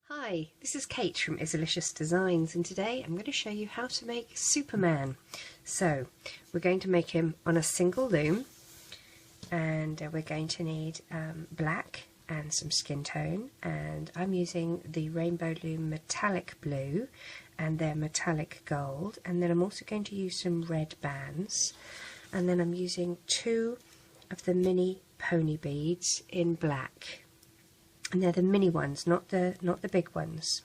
Hi, this is Kate from Izzalicious Designs, and today I'm going to show you how to make Superman. So we're going to make him on a single loom, and we're going to need black and some skin tone, and I'm using the Rainbow Loom metallic blue and their metallic gold, and then I'm also going to use some red bands, and then I'm using 2 of the mini pony beads in black. And they're the mini ones, not the big ones.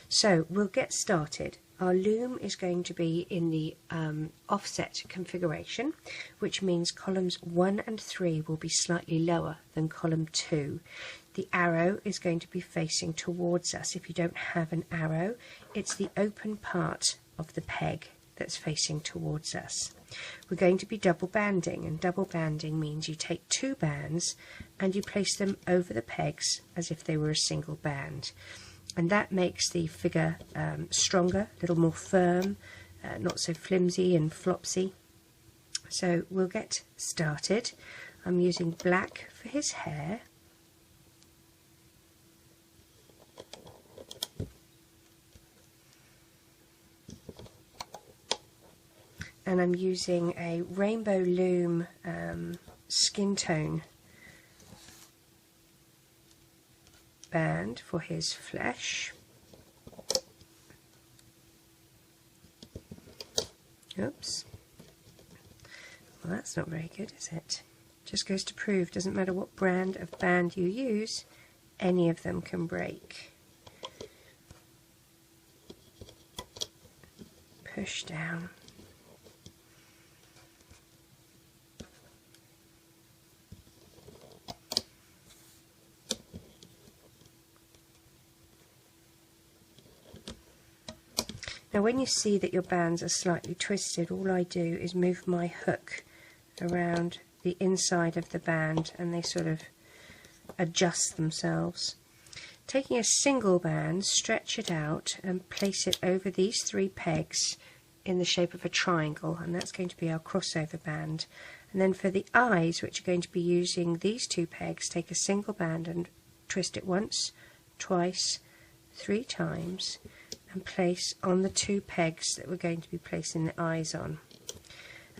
So we'll get started. Our loom is going to be in the offset configuration, which means columns 1 and 3 will be slightly lower than column 2. The arrow is going to be facing towards us. If you don't have an arrow, it's the open part of the peg that's facing towards us. We're going to be double banding, and double banding means you take 2 bands and you place them over the pegs as if they were a single band, and that makes the figure stronger, a little more firm, not so flimsy and flopsy. So we'll get started. I'm using black for his hair, and I'm using a Rainbow Loom skin tone band for his flesh. Oops. Well, that's not very good, is it? Just goes to prove, doesn't matter what brand of band you use, any of them can break. Push down. Now when you see that your bands are slightly twisted, all I do is move my hook around the inside of the band and they sort of adjust themselves. Taking a single band, stretch it out and place it over these 3 pegs in the shape of a triangle, and that's going to be our crossover band. And then for the eyes, which are going to be using these 2 pegs, take a single band and twist it once, twice, 3 times, and place on the 2 pegs that we're going to be placing the eyes on.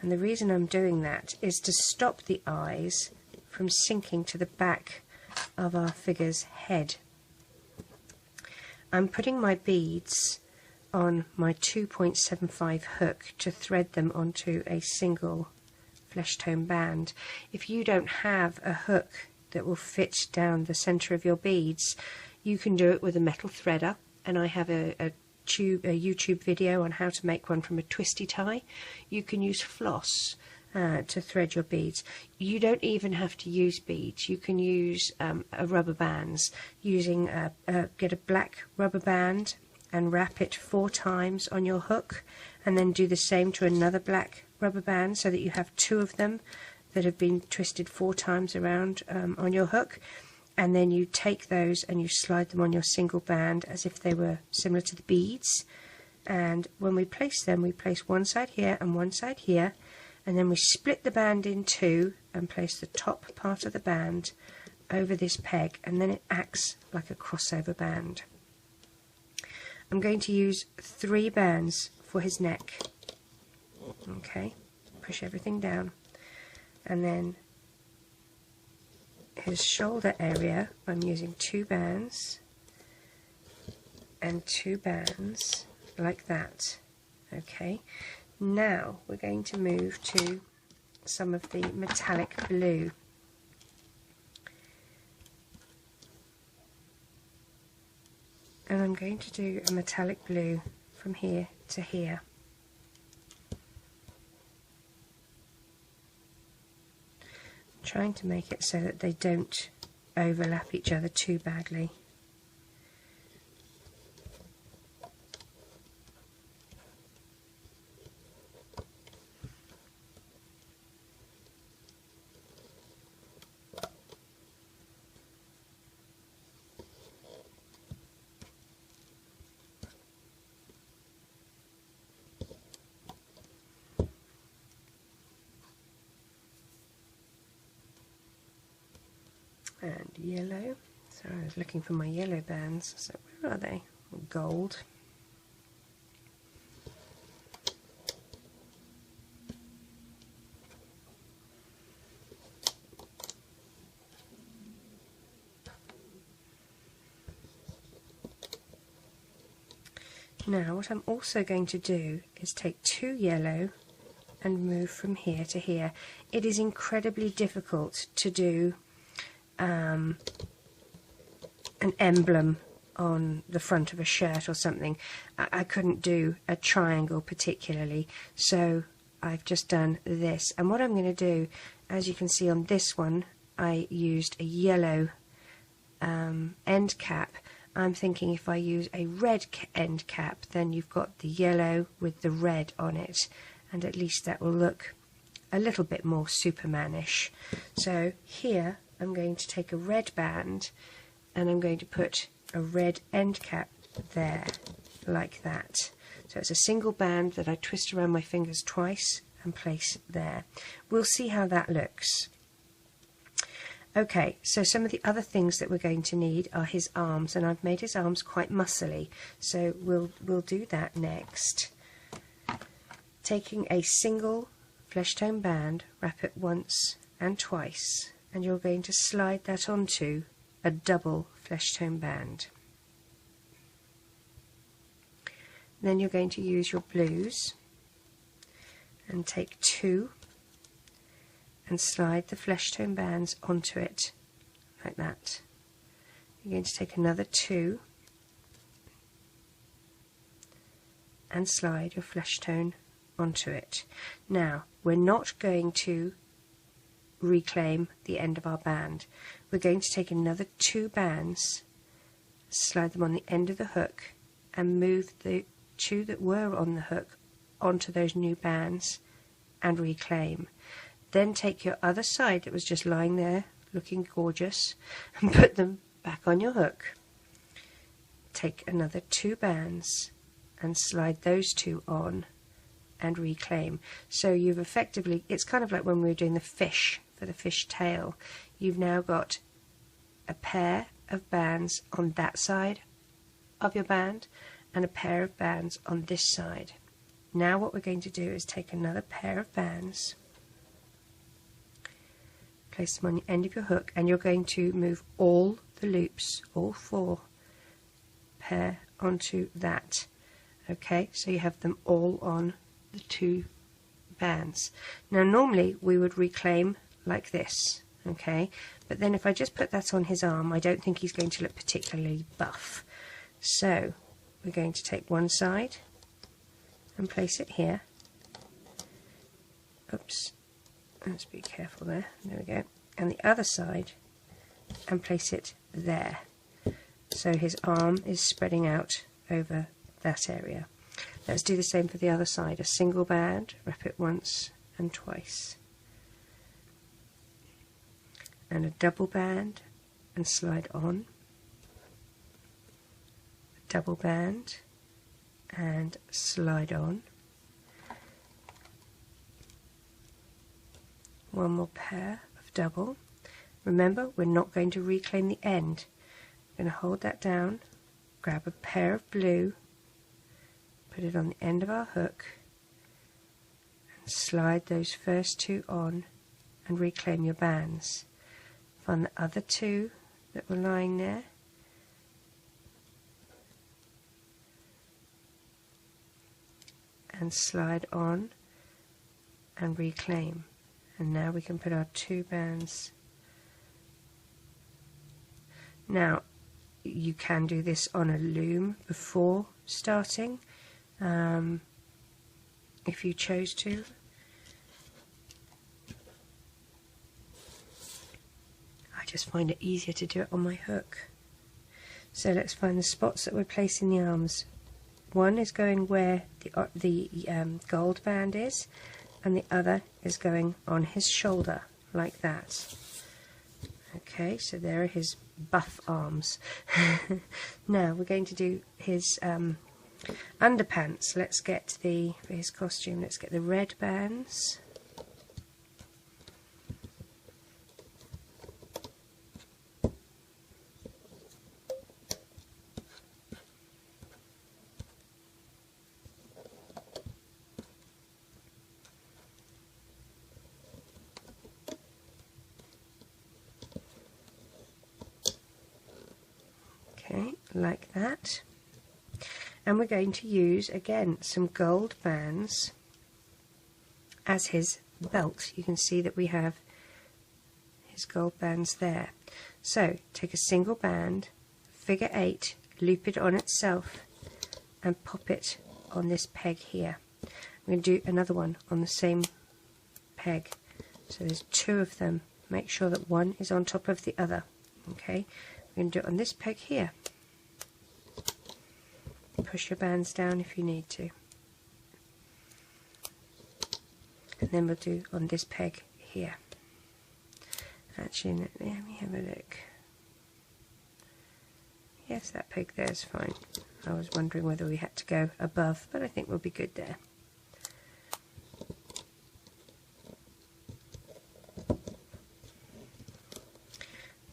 And the reason I'm doing that is to stop the eyes from sinking to the back of our figure's head. I'm putting my beads on my 2.75 hook to thread them onto a single flesh tone band. If you don't have a hook that will fit down the centre of your beads, you can do it with a metal threader, and I have a YouTube video on how to make one from a twisty tie. You can use floss to thread your beads. You don't even have to use beads. You can use rubber bands. Get a black rubber band and wrap it 4 times on your hook, and then do the same to another black rubber band so that you have 2 of them that have been twisted 4 times around on your hook. And then you take those and you slide them on your single band as if they were similar to the beads. And when we place them, we place one side here and one side here, and then we split the band in 2 and place the top part of the band over this peg, and then it acts like a crossover band. I'm going to use 3 bands for his neck. Okay, push everything down, and then his shoulder area, I'm using 2 bands and 2 bands like that. Okay, now we're going to move to some of the metallic blue. And I'm going to do a metallic blue from here to here. Trying to make it so that they don't overlap each other too badly. And yellow. So I was looking for my yellow bands, so where are they? Gold. Now what I'm also going to do is take 2 yellow and move from here to here. It is incredibly difficult to do an emblem on the front of a shirt or something. I couldn't do a triangle particularly, so I've just done this. And what I'm going to do, as you can see on this one, I used a yellow end cap. I'm thinking if I use a red end cap, then you've got the yellow with the red on it, and at least that will look a little bit more Supermanish. So here I'm going to take a red band and I'm going to put a red end cap there, like that. So it's a single band that I twist around my fingers twice and place there. We'll see how that looks. Okay, so some of the other things that we're going to need are his arms, and I've made his arms quite muscly, so we'll do that next. Taking a single flesh tone band, wrap it once and twice, and you're going to slide that onto a double flesh tone band. Then you're going to use your blues and take 2 and slide the flesh tone bands onto it like that. You're going to take another 2 and slide your flesh tone onto it. Now we're not going to reclaim the end of our band. We're going to take another 2 bands, slide them on the end of the hook and move the 2 that were on the hook onto those new bands and reclaim. Then take your other side that was just lying there looking gorgeous and put them back on your hook. Take another 2 bands and slide those 2 on and reclaim. So you've effectively, it's kind of like when we were doing the fish for the fish tail. You've now got a pair of bands on that side of your band and a pair of bands on this side. Now what we're going to do is take another pair of bands, place them on the end of your hook, and you're going to move all the loops, all 4 pair onto that. Okay, so you have them all on the 2 bands. Now normally we would reclaim like this, okay, but then if I just put that on his arm, I don't think he's going to look particularly buff. So we're going to take one side and place it here. Oops, let's be careful there. There we go. And the other side and place it there. So his arm is spreading out over that area. Let's do the same for the other side. A single band, wrap it once and twice. And a double band and slide on. A double band and slide on. One more pair of double. Remember, we're not going to reclaim the end. We're going to hold that down, grab a pair of blue, put it on the end of our hook, and slide those first 2 on and reclaim your bands. Find the other 2 that were lying there, and slide on and reclaim. And now we can put our 2 bands. Now you can do this on a loom before starting, if you chose to. I just find it easier to do it on my hook. So let's find the spots that we're placing the arms. One is going where the gold band is, and the other is going on his shoulder, like that. Okay, so there are his buff arms. Now we're going to do his underpants. Let's get for his costume, let's get the red bands. like that. And we're going to use again some gold bands as his belt. You can see that we have his gold bands there. So take a single band, figure 8, loop it on itself and pop it on this peg here. I'm going to do another one on the same peg. So there's 2 of them. Make sure that one is on top of the other. Okay, we're going to do it on this peg here. Push your bands down if you need to. And then we'll do on this peg here. Actually, let me have a look. Yes, that peg there is fine. I was wondering whether we had to go above, but I think we'll be good there.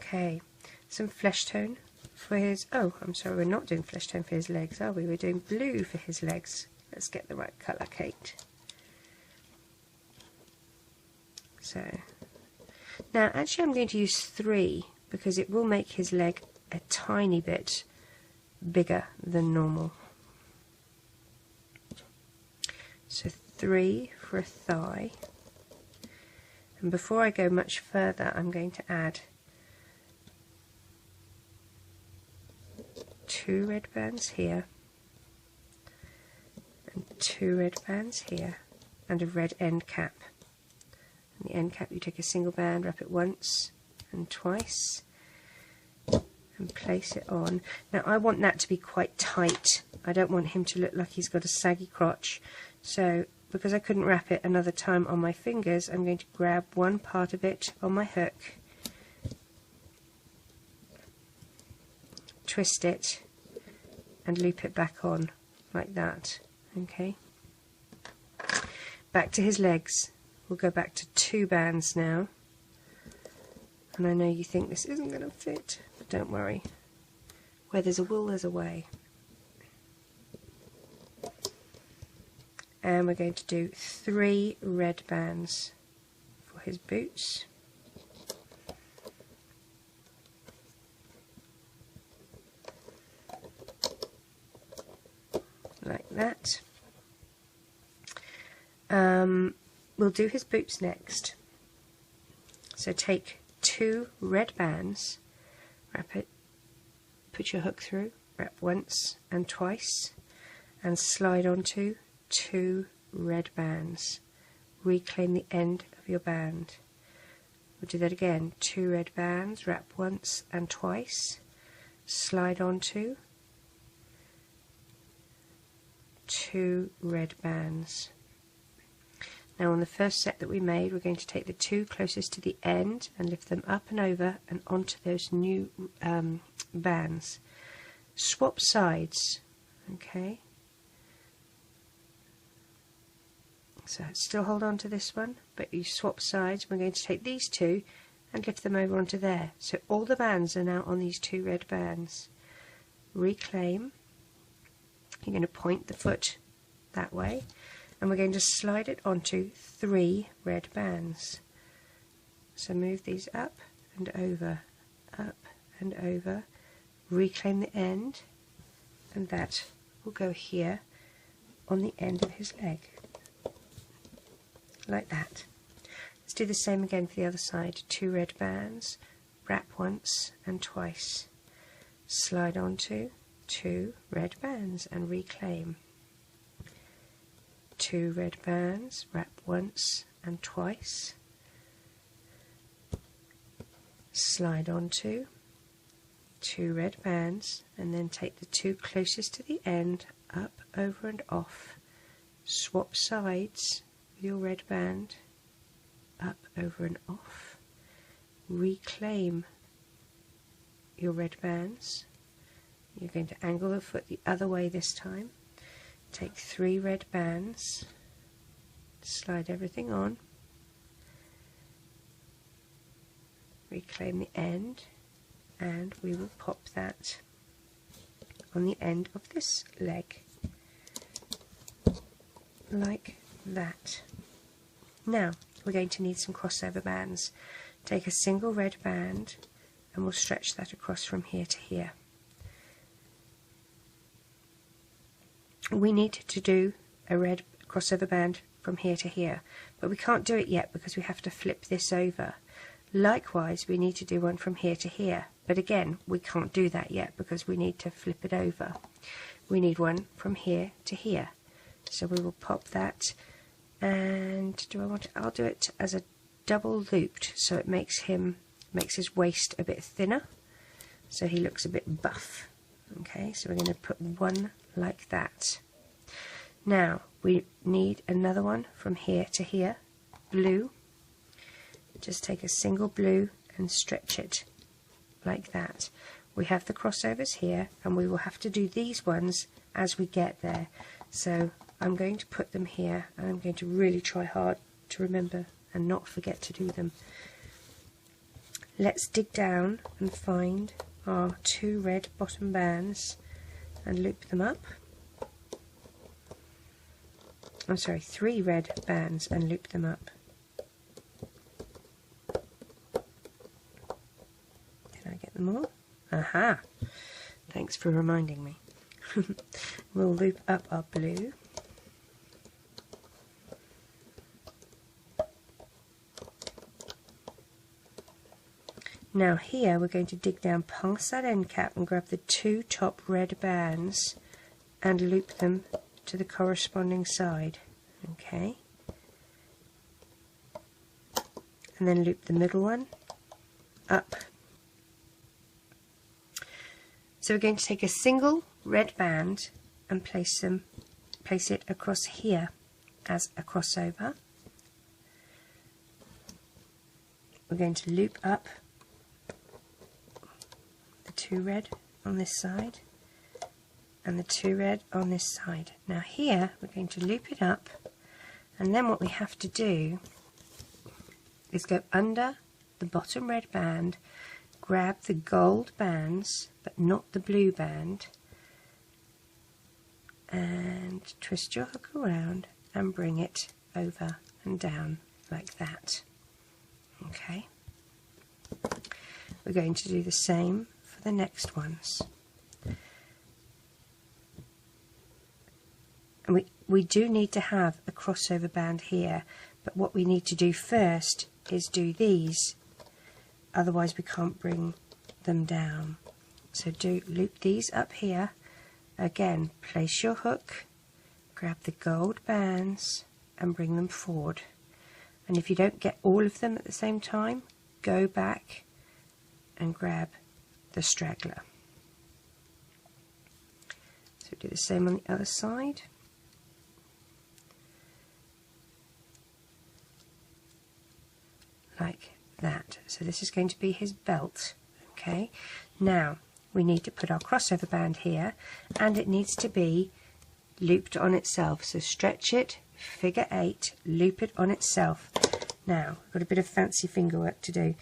Okay, some flesh tone for his, oh, I'm sorry, we're not doing flesh tone for his legs, are we? We're doing blue for his legs. Let's get the right colour, Kate. So, now actually I'm going to use 3 because it will make his leg a tiny bit bigger than normal. So 3 for a thigh. And before I go much further, I'm going to add 2 red bands here, and 2 red bands here, and a red end cap. And the end cap, you take a single band, wrap it once and twice, and place it on. Now I want that to be quite tight. I don't want him to look like he's got a saggy crotch. So because I couldn't wrap it another time on my fingers, I'm going to grab one part of it on my hook, twist it, and loop it back on like that. Okay. Back to his legs. We'll go back to 2 bands now. And I know you think this isn't going to fit, but don't worry. Where there's a will, there's a way. And we're going to do 3 red bands for his boots. Like that. We'll do his boots next. So take 2 red bands, wrap it, put your hook through, wrap once and twice, and slide onto 2 red bands. Reclaim the end of your band. We'll do that again. 2 red bands, wrap once and twice, slide onto 2 red bands. Now on the first set that we made, we're going to take the 2 closest to the end and lift them up and over and onto those new bands. Swap sides, okay? So still hold on to this one, but you swap sides. We're going to take these 2 and lift them over onto there. So all the bands are now on these 2 red bands. Reclaim. You're going to point the foot that way, and we're going to slide it onto 3 red bands. So move these up and over, reclaim the end, and that will go here on the end of his leg, like that. Let's do the same again for the other side. 2 red bands, wrap once and twice, slide onto 2 red bands and reclaim. 2 red bands, wrap once and twice, slide onto 2 red bands, and then take the 2 closest to the end, up, over and off. Swap sides with your red band, up, over and off. Reclaim your red bands. You're going to angle the foot the other way this time. Take 3 red bands, slide everything on, reclaim the end, and we will pop that on the end of this leg, like that. Now we're going to need some crossover bands. Take a single red band and we'll stretch that across from here to here. we need to do a red crossover band from here to here, but we can't do it yet because we have to flip this over. Likewise, we need to do one from here to here, but again we can't do that yet because we need to flip it over. We need one from here to here, so we will pop that. And do I want to, I'll do it as a double looped, so it makes his waist a bit thinner, so he looks a bit buff. Okay, so we're going to put one like that. Now we need another one from here to here, blue. Just take a single blue and stretch it like that. We have the crossovers here, and we will have to do these ones as we get there. So I'm going to put them here, and I'm going to really try hard to remember and not forget to do them. Let's dig down and find our 2 red bottom bands and loop them up. I'm sorry, 3 red bands and loop them up. Did I get them all? Aha! Thanks for reminding me. We'll loop up our blue. Now here we're going to dig down past that end cap and grab the 2 top red bands and loop them to the corresponding side. Okay, and then loop the middle one up. So we're going to take a single red band and place it across here as a crossover. We're going to loop up the 2 red on this side and the 2 red on this side. Now here we're going to loop it up, and then what we have to do is go under the bottom red band, grab the gold bands but not the blue band, and twist your hook around and bring it over and down like that. Okay, we're going to do the same for the next ones. And we do need to have a crossover band here, but what we need to do first is do these, otherwise we can't bring them down. So loop these up here. Again, place your hook, grab the gold bands and bring them forward. And if you don't get all of them at the same time, go back and grab the straggler. So do the same on the other side. Like that. So this is going to be his belt. Okay, now we need to put our crossover band here, and it needs to be looped on itself. So stretch it, figure 8, loop it on itself. Now I've got a bit of fancy finger work to do.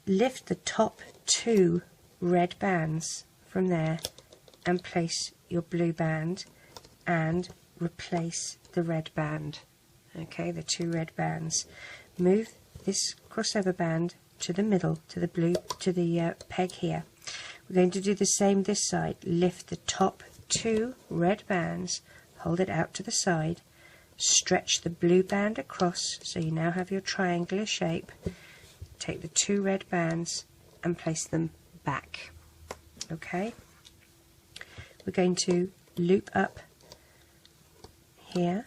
Lift the top 2 red bands from there and place your blue band and replace the red band. Okay, the 2 red bands. Move this crossover band to the middle, to the blue, to the peg here. We're going to do the same this side. Lift the top 2 red bands, hold it out to the side, stretch the blue band across, so you now have your triangular shape. Take the 2 red bands and place them back. Okay, we're going to loop up here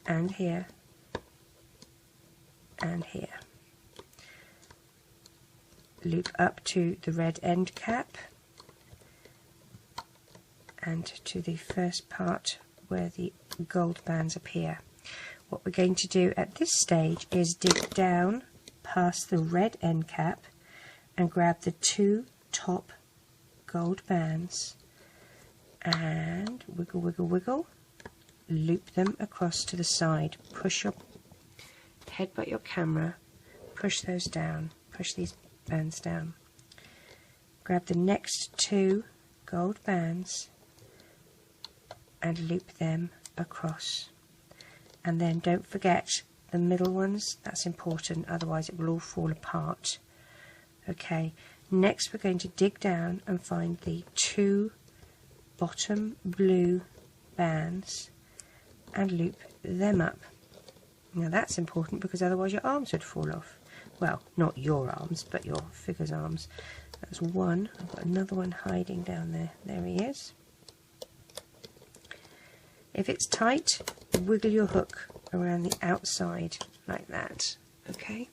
and here and here. Loop up to the red end cap and to the first part where the gold bands appear. What we're going to do at this stage is dig down past the red end cap and grab the 2 top gold bands and wiggle, wiggle, wiggle, loop them across to the side. Push your headbutt your camera, push those down, push these bands down. Grab the next 2 gold bands and loop them across. And then don't forget the middle ones, that's important, otherwise it will all fall apart. Okay, next we're going to dig down and find the 2 bottom blue bands and loop them up. Now that's important because otherwise your arms would fall off. Well, not your arms, but your figure's arms. That's one. I've got another one hiding down there. There he is. If it's tight, wiggle your hook around the outside like that. Okay?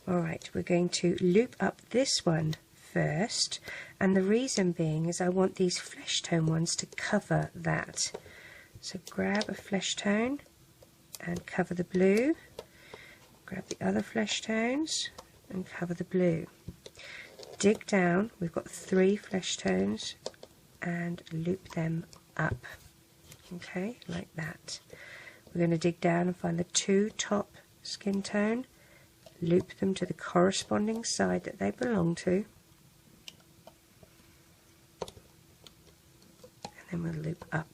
Alright, we're going to loop up this one first, and the reason being is I want these flesh tone ones to cover that. So grab a flesh tone and cover the blue. Grab the other flesh tones and cover the blue. Dig down, we've got 3 flesh tones, and loop them up. Okay, like that. We're going to dig down and find the 2 top skin tone, loop them to the corresponding side that they belong to, and then we'll loop up.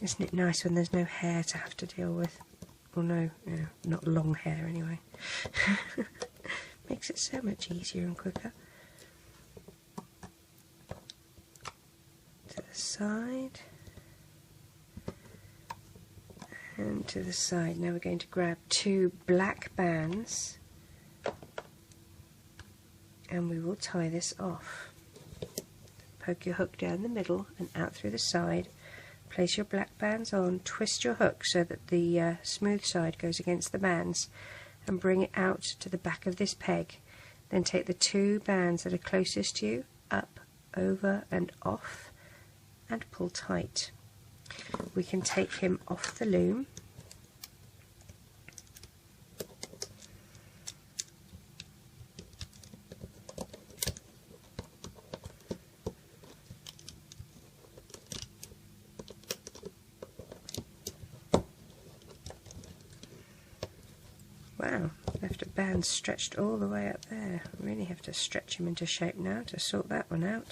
Isn't it nice when there's no hair to have to deal with? Or no, not long hair anyway. Makes it so much easier and quicker. To the side. And to the side. Now we're going to grab 2 black bands and we will tie this off. Poke your hook down the middle and out through the side. Place your black bands on, twist your hook so that the smooth side goes against the bands, and bring it out to the back of this peg. Then take the 2 bands that are closest to you, up, over and off, and pull tight. We can take him off the loom. Wow, left a band stretched all the way up there. Really have to stretch him into shape now to sort that one out.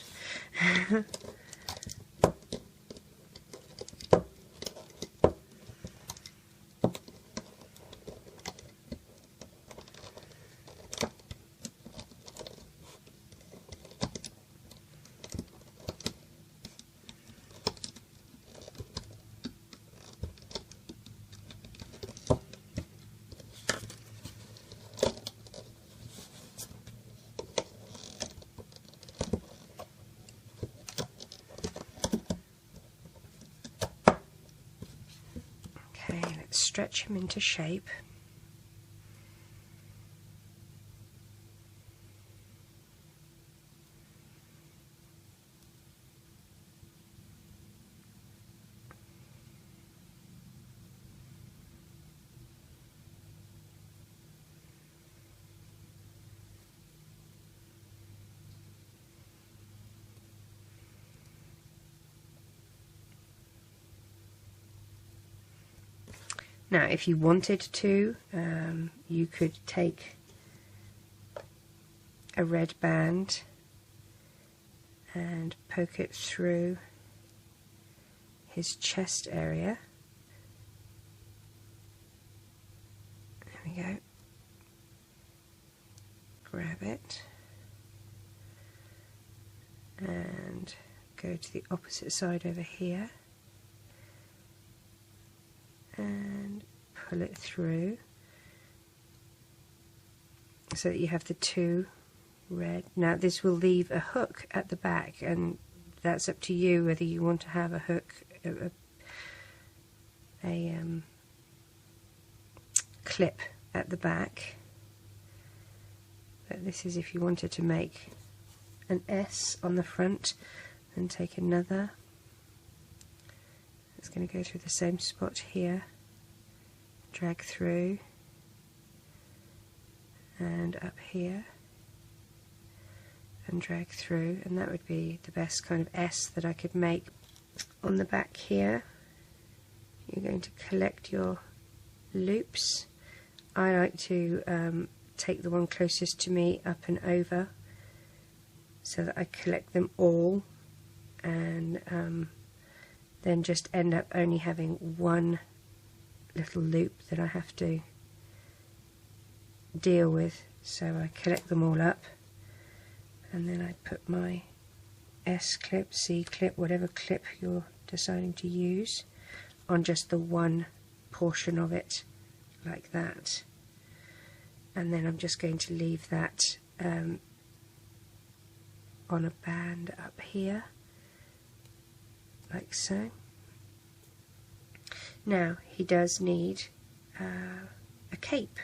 Stretch him into shape. Now, if you wanted to, you could take a red band and poke it through his chest area. There we go. Grab it and go to the opposite side over here. And pull it through so that you have the 2 red. Now this will leave a hook at the back, and that's up to you whether you want to have a hook, a clip at the back. But this is if you wanted to make an S on the front, then take another. It's going to go through the same spot here, drag through, and up here, and drag through, and that would be the best kind of S that I could make. On the back here, you're going to collect your loops. I like to take the one closest to me up and over, so that I collect them all, and then just end up only having one little loop that I have to deal with, so I collect them all up and then I put my S clip, C clip, whatever clip you're deciding to use, on just the one portion of it, like that. And then I'm just going to leave that on a band up here, like so. Now he does need a cape,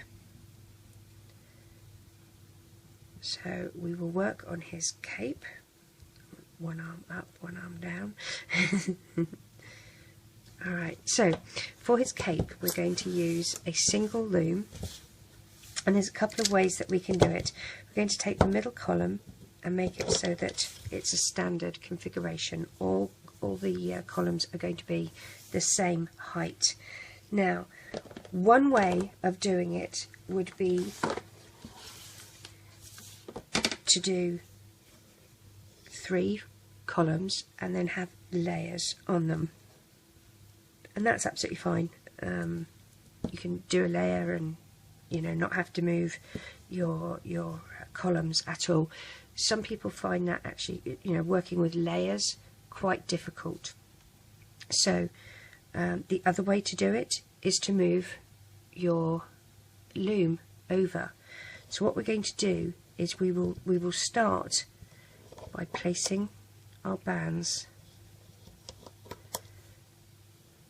so we will work on his cape. One arm up, one arm down. Alright, so for his cape we're going to use a single loom, and there's a couple of ways that we can do it. We're going to take the middle column and make it so that it's a standard configuration. All the columns are going to be the same height. Now, one way of doing it would be to do 3 columns and then have layers on them, and that's absolutely fine. You can do a layer and not have to move your columns at all. Some people find that actually working with layers quite difficult, so the other way to do it is to move your loom over. So what we're going to do is we will start by placing our bands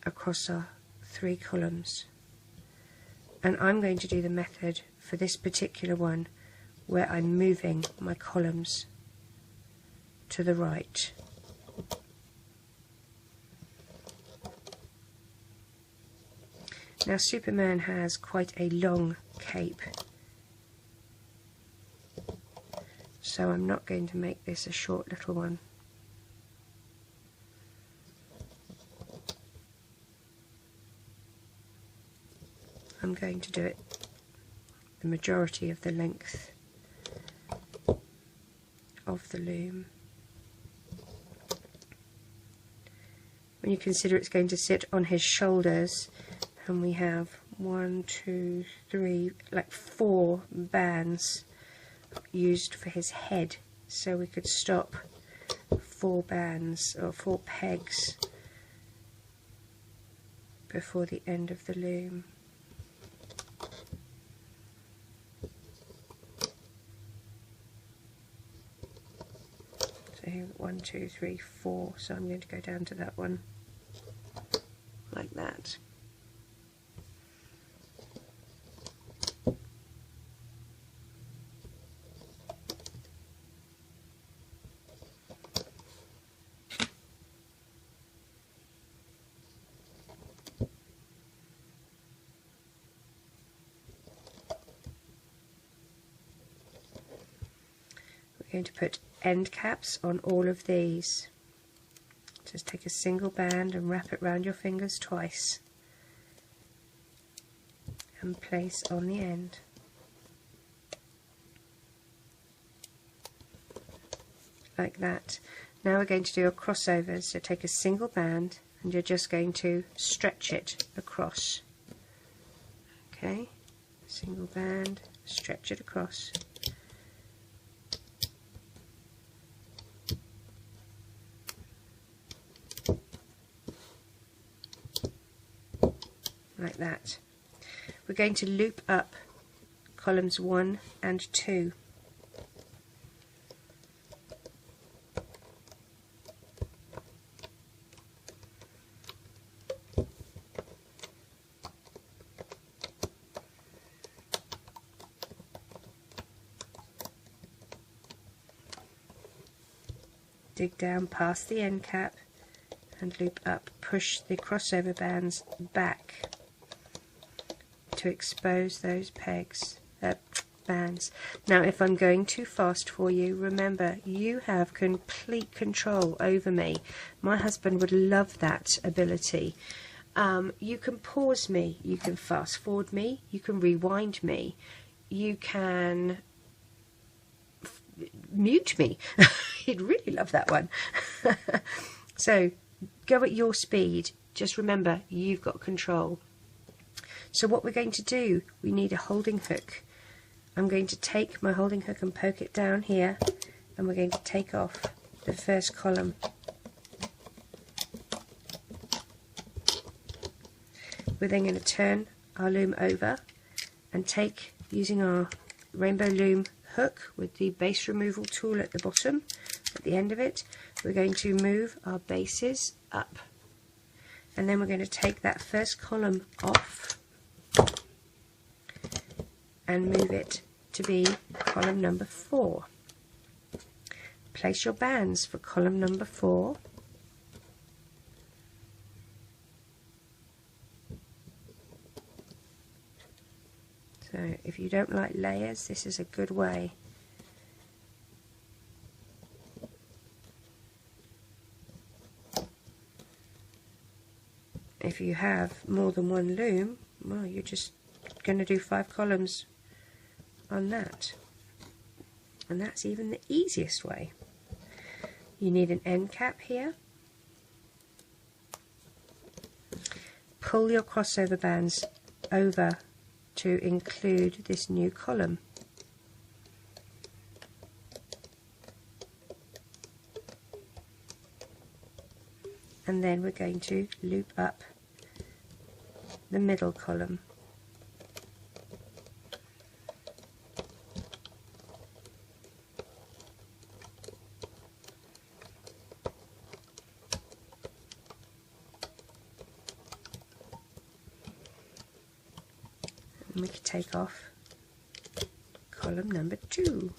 across our 3 columns, and I'm going to do the method for this particular one where I'm moving my columns to the right. Now Superman has quite a long cape, so I'm not going to make this a short little one. I'm going to do it the majority of the length of the loom. When you consider it's going to sit on his shoulders, and we have 1, 2, 3, like 4 bands used for his head, so we could stop 4 bands or 4 pegs before the end of the loom. So here, 1, 2, 3, 4, so I'm going to go down to that one like that. Going to put end caps on all of these. Just take a single band and wrap it around your fingers twice and place on the end. Like that. Now we're going to do a crossover, so take a single band and you're just going to stretch it across. Okay, single band, stretch it across. Like that. We're going to loop up columns 1 and 2. Dig down past the end cap and loop up. Push the crossover bands back to expose those bands. Now if I'm going too fast for you, remember you have complete control over me. My husband would love that ability. You can pause me, you can fast forward me, you can rewind me, you can mute me. He'd really love that one. So go at your speed, just remember you've got control. So what we're going to do, we need a holding hook, I'm going to take my holding hook and poke it down here, and we're going to take off the first column. We're then going to turn our loom over and take, using our Rainbow Loom hook with the base removal tool at the bottom, at the end of it, we're going to move our bases up, and then we're going to take that first column off and move it to be column number 4. Place your bands for column number 4. So if you don't like layers, this is a good way. If you have more than one loom, well, you're just going to do 5 columns on that. And that's even the easiest way. You need an end cap here. Pull your crossover bands over to include this new column. And then we're going to loop up the middle column. And we can take off column number 2.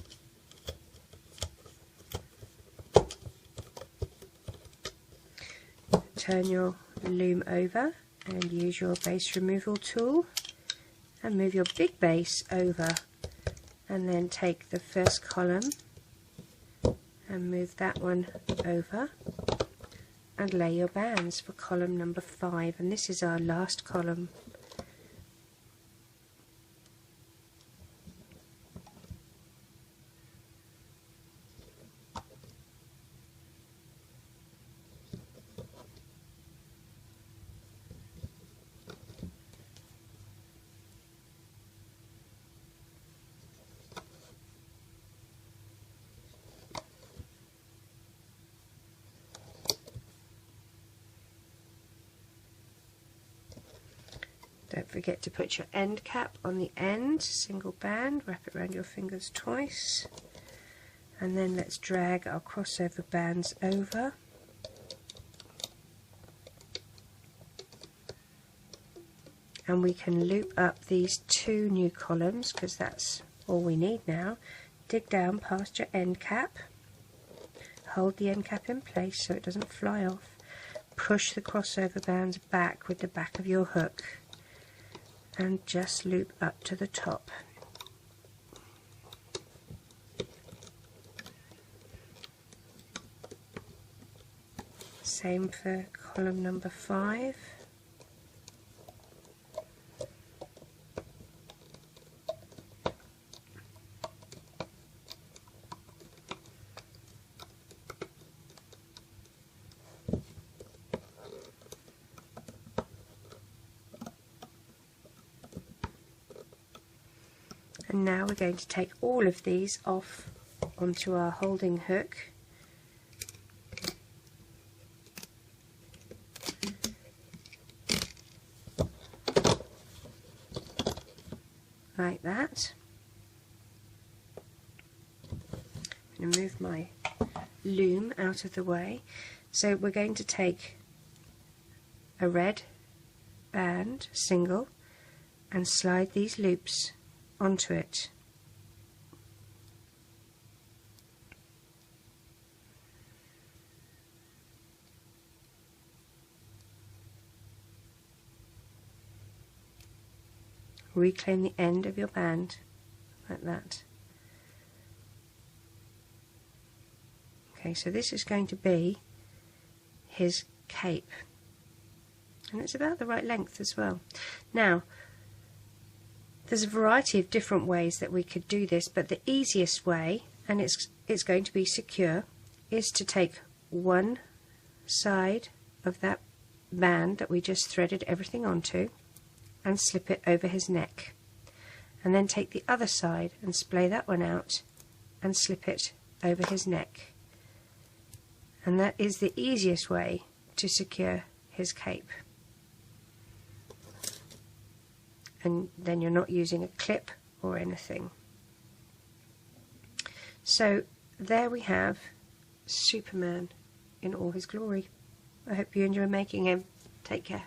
Turn your loom over and use your base removal tool and move your big base over, and then take the first column and move that one over and lay your bands for column number 5, and this is our last column. Don't forget to put your end cap on the end, single band, wrap it around your fingers twice, and then let's drag our crossover bands over. And we can loop up these 2 new columns because that's all we need now. Dig down past your end cap, hold the end cap in place so it doesn't fly off, push the crossover bands back with the back of your hook, and just loop up to the top. Same for column number 5. And now we're going to take all of these off onto our holding hook. Like that. I'm going to move my loom out of the way. So we're going to take a red band, single, and slide these loops onto it. Reclaim the end of your band like that. Okay, so this is going to be his cape, and it's about the right length as well. Now, there's a variety of different ways that we could do this, but the easiest way, and it's going to be secure, is to take one side of that band that we just threaded everything onto and slip it over his neck. and then take the other side and splay that one out and slip it over his neck. And that is the easiest way to secure his cape. And then you're not using a clip or anything. So there we have Superman in all his glory. I hope you enjoy making him. Take care.